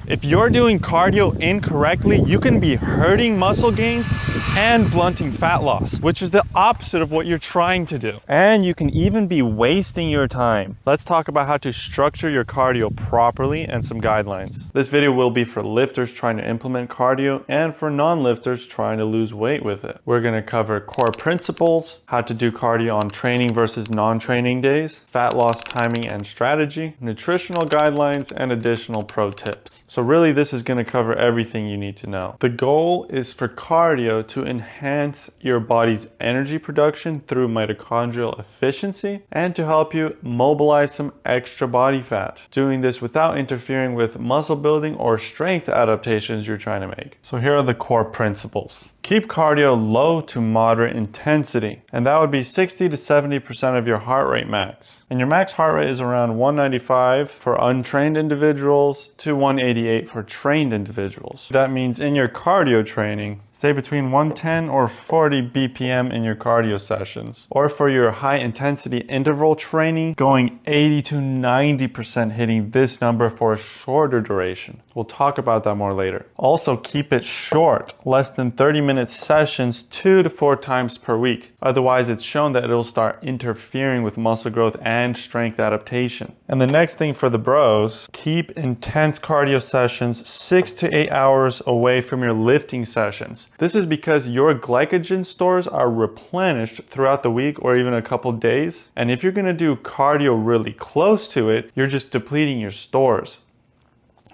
If you're doing cardio incorrectly, you can be hurting muscle gains and blunting fat loss, which is the opposite of what you're trying to do. And you can even be wasting your time. Let's talk about how to structure your cardio properly and some guidelines. This video will be for lifters trying to implement cardio and for non-lifters trying to lose weight with it. We're going to cover core principles, how to do cardio on training versus non-training days, fat loss timing and strategy, nutritional guidelines, and additional pro tips. So really this is going to cover everything you need to know. The goal is for cardio to enhance your body's energy production through mitochondrial efficiency and to help you mobilize some extra body fat. Doing this without interfering with muscle building or strength adaptations you're trying to make. So here are the core principles. Keep cardio low to moderate intensity, and that would be 60 to 70% of your heart rate max. And your max heart rate is around 195 for untrained individuals to 188 for trained individuals. That means in your cardio training, stay between 110 or 40 BPM in your cardio sessions. Or for your high intensity interval training, going 80 to 90% hitting this number for a shorter duration. We'll talk about that more later. Also keep it short, less than 30-minute sessions 2 to 4 times per week. Otherwise it's shown that it'll start interfering with muscle growth and strength adaptation. And the next thing for the bros, keep intense cardio sessions 6 to 8 hours away from your lifting sessions. This is because your glycogen stores are replenished throughout the week or even a couple days. And if you're going to do cardio really close to it, you're just depleting your stores.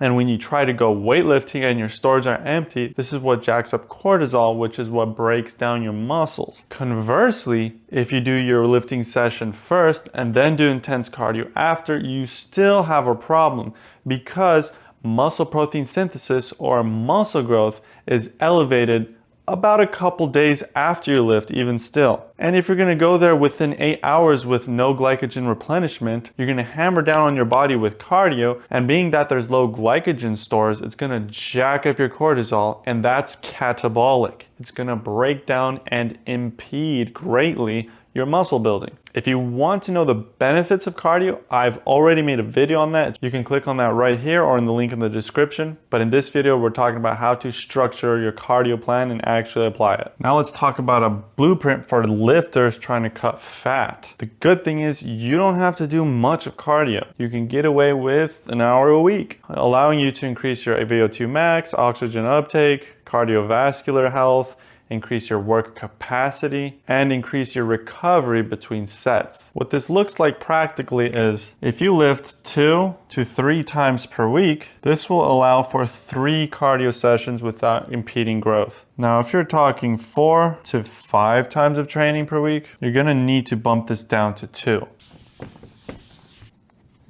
And when you try to go weightlifting and your stores are empty, this is what jacks up cortisol, which is what breaks down your muscles. Conversely, if you do your lifting session first and then do intense cardio after, you still have a problem because muscle protein synthesis or muscle growth is elevated about a couple days after you lift even still. And if you're going to go there within 8 hours with no glycogen replenishment, you're going to hammer down on your body with cardio, and being that there's low glycogen stores, it's going to jack up your cortisol, and that's catabolic. It's going to break down and impede greatly your muscle building. If you want to know the benefits of cardio, I've already made a video on that. You can click on that right here or in the link in the description. But in this video, we're talking about how to structure your cardio plan and actually apply it. Now let's talk about a blueprint for lifters trying to cut fat. The good thing is you don't have to do much of cardio. You can get away with an hour a week, allowing you to increase your VO2 max, oxygen uptake, cardiovascular health, increase your work capacity, and increase your recovery between sets. What this looks like practically is if you lift 2 to 3 times per week, this will allow for 3 cardio sessions without impeding growth. Now, if you're talking 4 to 5 times of training per week, you're gonna need to bump this down to 2.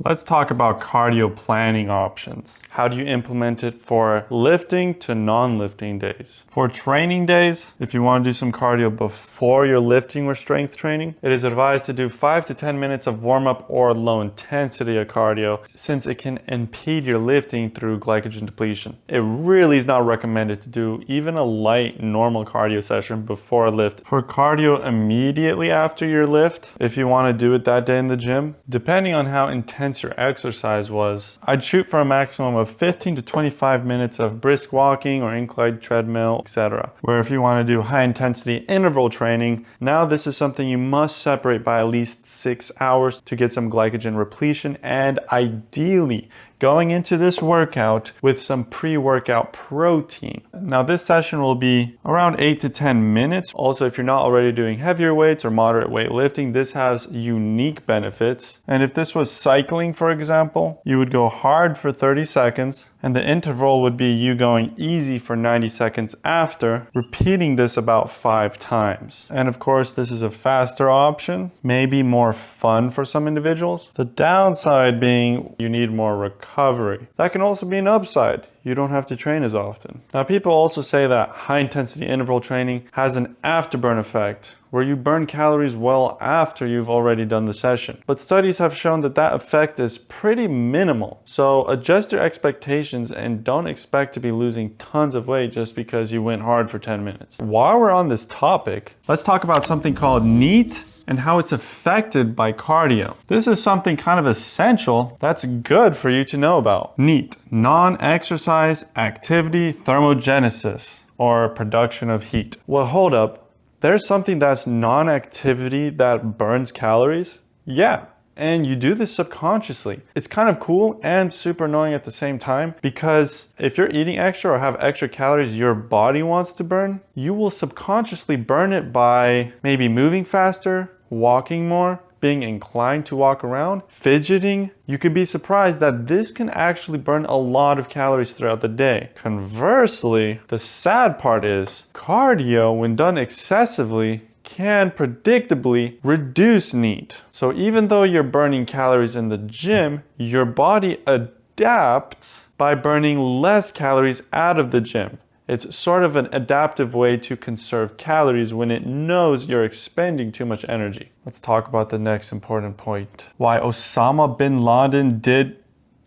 Let's talk about cardio planning options. How do you implement it for lifting to non-lifting days? For training days, if you want to do some cardio before your lifting or strength training, it is advised to do 5 to 10 minutes of warm-up or low intensity of cardio since it can impede your lifting through glycogen depletion. It really is not recommended to do even a light normal cardio session before a lift. For cardio immediately after your lift, if you want to do it that day in the gym, depending on how intense your exercise was, I'd shoot for a maximum of 15 to 25 minutes of brisk walking or incline treadmill, etc. Where if you want to do high intensity interval training, now this is something you must separate by at least 6 hours to get some glycogen repletion, and ideally going into this workout with some pre-workout protein. Now this session will be around 8 to 10 minutes. Also, if you're not already doing heavier weights or moderate weight lifting, this has unique benefits. And if this was cycling, for example, you would go hard for 30 seconds and the interval would be you going easy for 90 seconds after, repeating this about 5 times. And of course, this is a faster option, maybe more fun for some individuals. The downside being you need more recovery. That can also be an upside. You don't have to train as often. Now, people also say that high intensity interval training has an afterburn effect, where you burn calories well after you've already done the session. But studies have shown that that effect is pretty minimal. So adjust your expectations and don't expect to be losing tons of weight just because you went hard for 10 minutes. While we're on this topic, let's talk about something called NEAT and how it's affected by cardio. This is something kind of essential that's good for you to know about. NEAT, non-exercise activity thermogenesis, or production of heat. Well, hold up. There's something that's non-activity that burns calories? Yeah. And you do this subconsciously. It's kind of cool and super annoying at the same time, because if you're eating extra or have extra calories your body wants to burn, you will subconsciously burn it by maybe moving faster, walking more, being inclined to walk around, fidgeting. You could be surprised that this can actually burn a lot of calories throughout the day. Conversely, the sad part is cardio, when done excessively, can predictably reduce NEAT. So even though you're burning calories in the gym, your body adapts by burning less calories out of the gym. It's sort of an adaptive way to conserve calories when it knows you're expending too much energy. Let's talk about the next important point. Why Osama bin Laden did...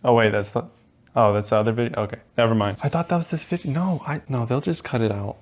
Oh wait, that's the... Oh, that's the other video? Okay, never mind. I thought that was this video. No, they'll just cut it out.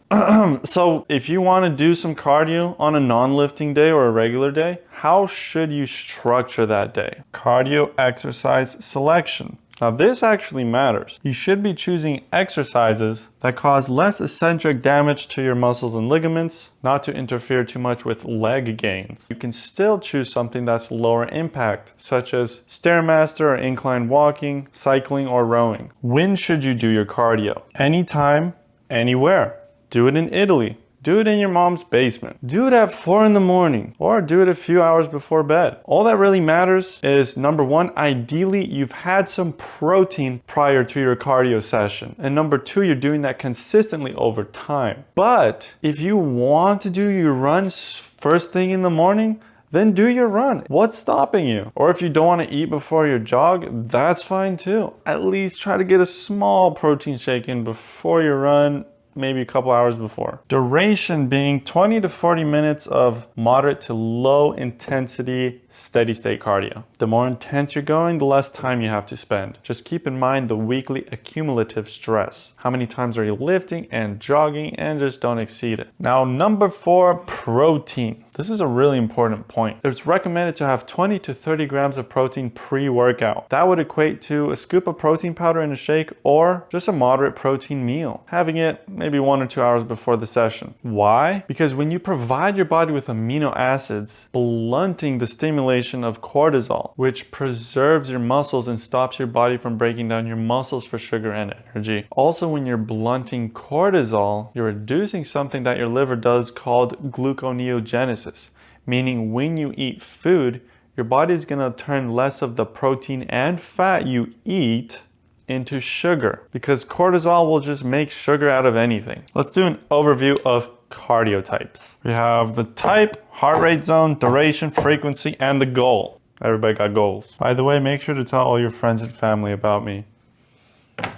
So if you want to do some cardio on a non-lifting day or a regular day, how should you structure that day? Cardio exercise selection. Now this actually matters. You should be choosing exercises that cause less eccentric damage to your muscles and ligaments, not to interfere too much with leg gains. You can still choose something that's lower impact, such as Stairmaster or incline walking, cycling, or rowing. When should you do your cardio? Anytime, anywhere. Do it in Italy. Do it in your mom's basement. Do it at 4 in the morning, or do it a few hours before bed. All that really matters is, number one, ideally you've had some protein prior to your cardio session. And number two, you're doing that consistently over time. But if you want to do your runs first thing in the morning, then do your run. What's stopping you? Or if you don't want to eat before your jog, that's fine too. At least try to get a small protein shake in before your run, maybe a couple hours before. Duration being 20 to 40 minutes of moderate to low intensity steady state cardio. The more intense you're going, the less time you have to spend. Just keep in mind the weekly accumulative stress. How many times are you lifting and jogging, and just don't exceed it. Now, number 4, protein. This is a really important point. It's recommended to have 20 to 30 grams of protein pre-workout. That would equate to a scoop of protein powder in a shake, or just a moderate protein meal, having it maybe 1 or 2 hours before the session. Why? Because when you provide your body with amino acids, blunting the stimulation of cortisol, which preserves your muscles and stops your body from breaking down your muscles for sugar and energy. Also, when you're blunting cortisol, you're reducing something that your liver does called gluconeogenesis, meaning when you eat food, your body is going to turn less of the protein and fat you eat into sugar, because cortisol will just make sugar out of anything. Let's do an overview of cardio types. We have the type, heart rate zone, duration, frequency, and the goal. Everybody got goals. By the way, make sure to tell all your friends and family about me,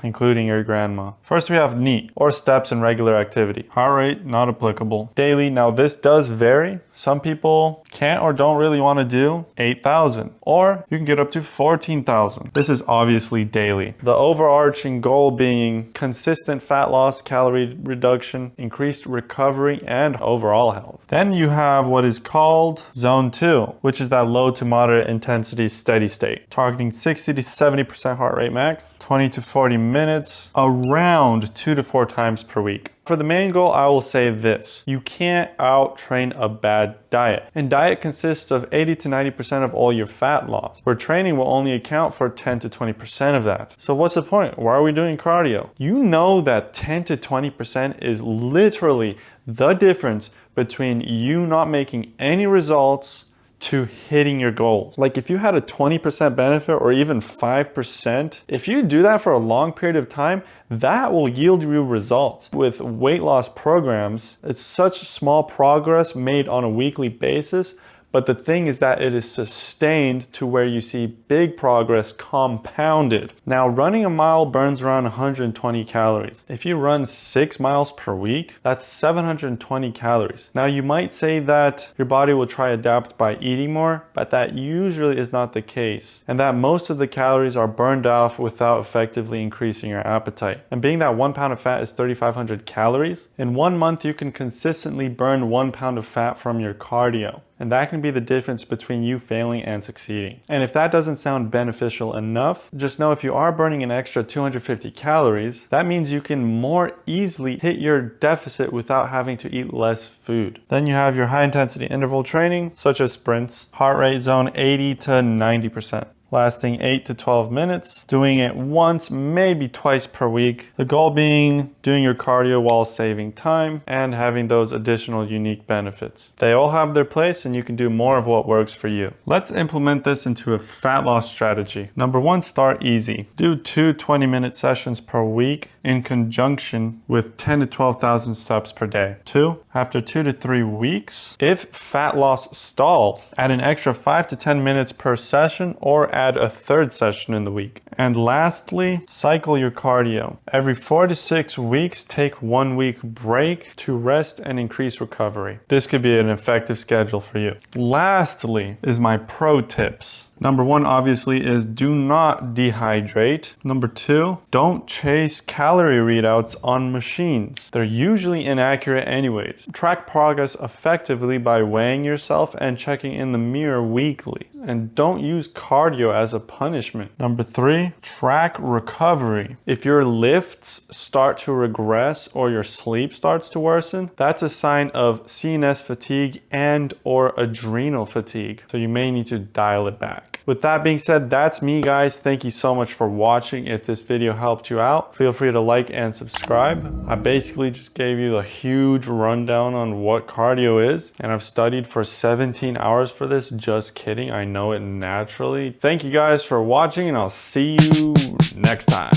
including your grandma. First, we have NEAT, or steps in regular activity. Heart rate, not applicable. Daily, now this does vary. Some people can't or don't really want to do 8,000, or you can get up to 14,000. This is obviously daily. The overarching goal being consistent fat loss, calorie reduction, increased recovery, and overall health. Then you have what is called zone 2, which is that low to moderate intensity steady state, targeting 60 to 70% heart rate max, 20 to 40 minutes, around 2 to 4 times per week. For the main goal, I will say this: you can't out-train a bad diet. And diet consists of 80 to 90% of all your fat loss, where training will only account for 10 to 20% of that. So what's the point? Why are we doing cardio? You know that 10 to 20% is literally the difference between you not making any results to hitting your goals. Like if you had a 20% benefit or even 5%, if you do that for a long period of time, that will yield you results. With weight loss programs, it's such small progress made on a weekly basis, but the thing is that it is sustained to where you see big progress compounded. Now, running a mile burns around 120 calories. If you run 6 miles per week, that's 720 calories. Now, you might say that your body will try adapt by eating more, but that usually is not the case, and that most of the calories are burned off without effectively increasing your appetite. And being that 1 pound of fat is 3,500 calories, in 1 month you can consistently burn 1 pound of fat from your cardio. And that can be the difference between you failing and succeeding. And if that doesn't sound beneficial enough, just know if you are burning an extra 250 calories, that means you can more easily hit your deficit without having to eat less food. Then you have your high intensity interval training, such as sprints, heart rate zone 80 to 90%. Lasting 8 to 12 minutes, doing it once, maybe twice per week. The goal being doing your cardio while saving time and having those additional unique benefits. They all have their place and you can do more of what works for you. Let's implement this into a fat loss strategy. Number one, start easy. Do 2 20-minute sessions per week in conjunction with 10 to 12,000 steps per day. 2, after 2 to 3 weeks, if fat loss stalls, add an extra 5 to 10 minutes per session or add a third session in the week. And lastly, cycle your cardio. Every 4 to 6 weeks, take 1 week break to rest and increase recovery. This could be an effective schedule for you. Lastly is my pro tips. Number one, obviously, is do not dehydrate. Number two, don't chase calorie readouts on machines. They're usually inaccurate anyways. Track progress effectively by weighing yourself and checking in the mirror weekly. And don't use cardio as a punishment. Number three, track recovery. If your lifts start to regress or your sleep starts to worsen, that's a sign of CNS fatigue and or adrenal fatigue. So you may need to dial it back. With that being said, that's me, guys. Thank you so much for watching. If this video helped you out, feel free to like and subscribe. I basically just gave you a huge rundown on what cardio is, and I've studied for 17 hours for this. Just kidding. I know it naturally. Thank you guys for watching, and I'll see you next time.